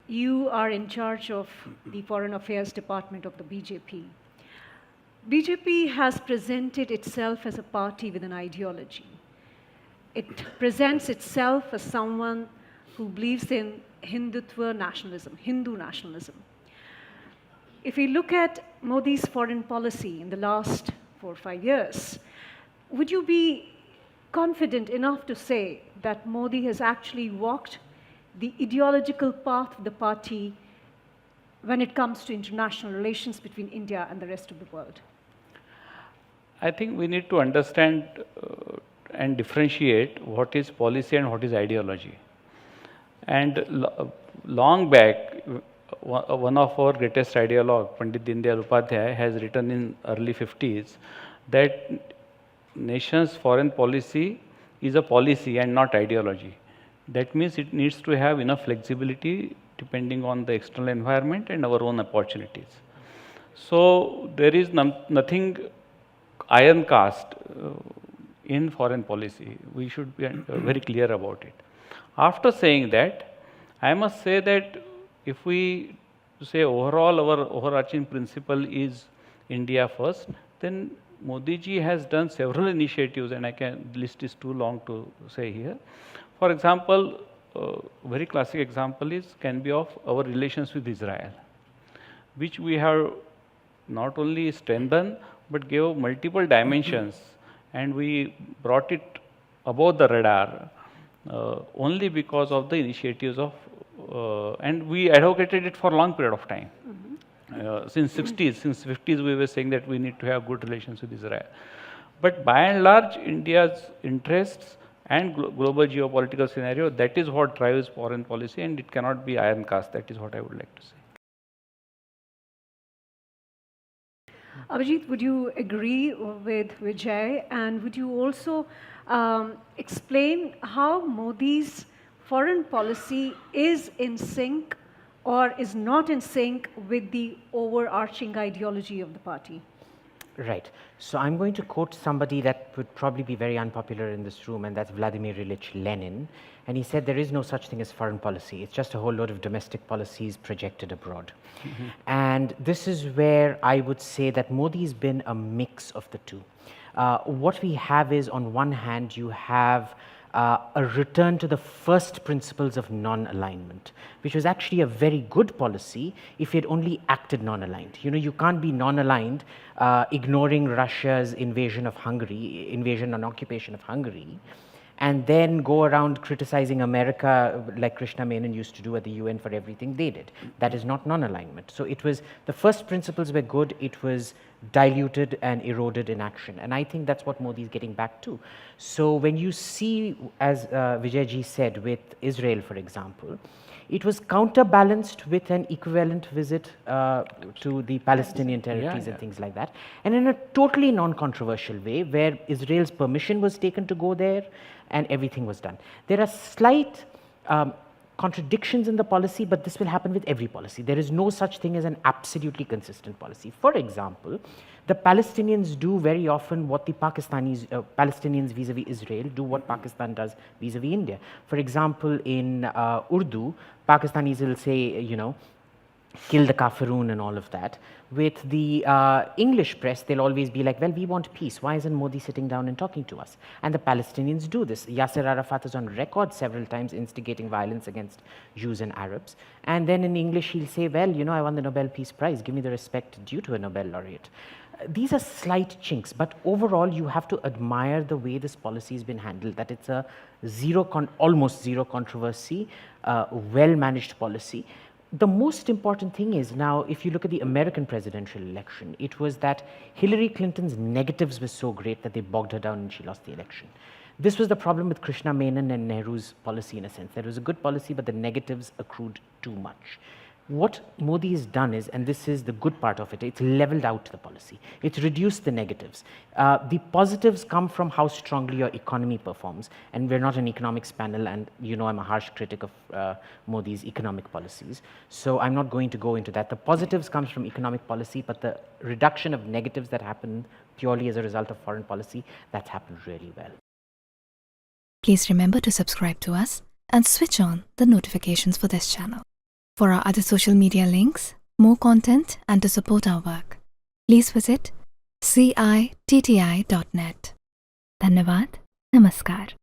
You are in charge of the Foreign Affairs Department of the BJP. BJP has presented itself as a party with an ideology. It presents itself as someone who believes in Hindutva nationalism, Hindu nationalism. If we look at Modi's foreign policy in the last 4 or 5 years, would you be confident enough to say that Modi has actually walked the ideological path of the party when it comes to international relations between India and the rest of the world? I think we need to understand and differentiate what is policy and what is ideology. And long back, one of our greatest ideologue, Pandit Dindayal Upadhyay, has written in early 50s that nation's foreign policy is a policy and not ideology. That means it needs to have enough flexibility depending on the external environment and our own opportunities. So there is nothing iron cast in foreign policy. We should be very clear about it. After saying that, I must say that if we say overall our overarching principle is India first, then Modi ji has done several initiatives, and the list is too long to say here. For example, very classic example can be of our relations with Israel, which we have not only strengthened but gave multiple dimensions, and we brought it above the radar only because of the initiatives of and we advocated it for a long period of time. Since 60s, since 50s, we were saying that we need to have good relations with Israel. But by and large, India's interests and global geopolitical scenario, that is what drives foreign policy, and it cannot be iron cast. That is what I would like to say. Abhijit, would you agree with Vijay, and would you also explain how Modi's foreign policy is in sync or is not in sync with the overarching ideology of the party? Right. So I'm going to quote somebody that would probably be very unpopular in this room, and that's Vladimir Ilyich Lenin. And he said there is no such thing as foreign policy. It's just a whole load of domestic policies projected abroad. And this is where I would say that Modi's been a mix of the two. What we have is, on one hand, you have a return to the first principles of non-alignment, which was actually a very good policy if it only acted non-aligned. You know, you can't be non-aligned ignoring Russia's invasion and occupation of Hungary, and then go around criticizing America like Krishna Menon used to do at the UN for everything they did. That is not non-alignment. So it was, the first principles were good, it was diluted and eroded in action. And I think that's what Modi is getting back to. So when you see, as Vijay ji said, with Israel, for example, it was counterbalanced with an equivalent visit to the Palestinian territories and things like that. And in a totally non-controversial way, where Israel's permission was taken to go there and everything was done. There are slight contradictions in the policy, but this will happen with every policy. There is no such thing as an absolutely consistent policy. For example, the Palestinians do very often what the Palestinians vis-a-vis Israel do what Pakistan does vis-a-vis India. For example, in Urdu, Pakistanis will say, you know, kill the kafirun and all of that. With the English press, they'll always be like, well, we want peace. Why isn't Modi sitting down and talking to us? And the Palestinians do this. Yasser Arafat is on record several times instigating violence against Jews and Arabs. And then in English, he'll say, well, you know, I won the Nobel Peace Prize. Give me the respect due to a Nobel laureate. These are slight chinks, but overall, you have to admire the way this policy has been handled, that it's a almost zero controversy, well-managed policy. The most important thing is now, if you look at the American presidential election, it was that Hillary Clinton's negatives were so great that they bogged her down and she lost the election. This was the problem with Krishna Menon and Nehru's policy in a sense. There was a good policy, but the negatives accrued too much. What Modi has done is, and this is the good part of it, it's leveled out the policy. It's reduced the negatives. The positives come from how strongly your economy performs, and we're not an economics panel, and you know I'm a harsh critic of Modi's economic policies, so I'm not going to go into that. The positives comes from economic policy, but the reduction of negatives that happen purely as a result of foreign policy, that's happened really well. Please remember to subscribe to us and switch on the notifications for this channel. For our other social media links, more content, and to support our work, please visit citti.net. Dhanyavad. Namaskar.